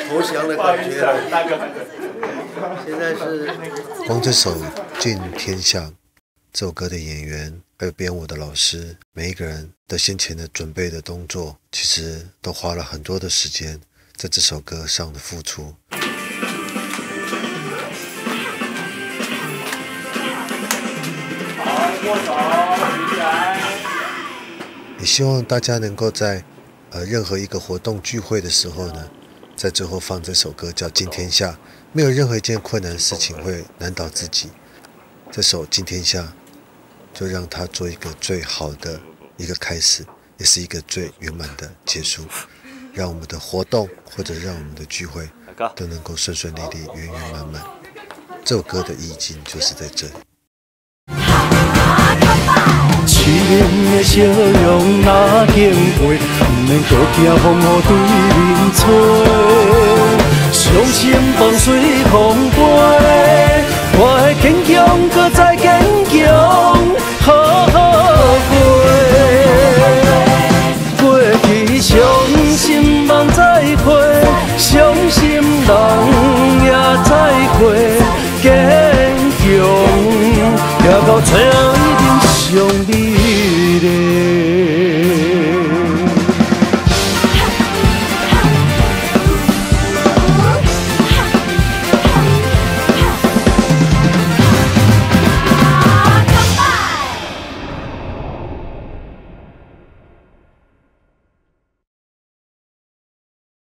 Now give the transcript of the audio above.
投降的感觉了。现在是光这首《尽天下》这首歌的演员，还有编舞的老师，每一个人的先前的准备的动作，其实都花了很多的时间在这首歌上的付出。好，握手，举起来。也希望大家能够在任何一个活动聚会的时候呢，在最后放这首歌叫《尽天下》，没有任何一件困难的事情会难倒自己。这首《尽天下》就让它做一个最好的一个开始，也是一个最圆满的结束，让我们的活动或者让我们的聚会都能够顺顺利利、圆圆满满。这首歌的意境就是在这里。凄凉的笑容若经过，不免搁惊风雨对面吹。伤心放随风飞，我的坚强。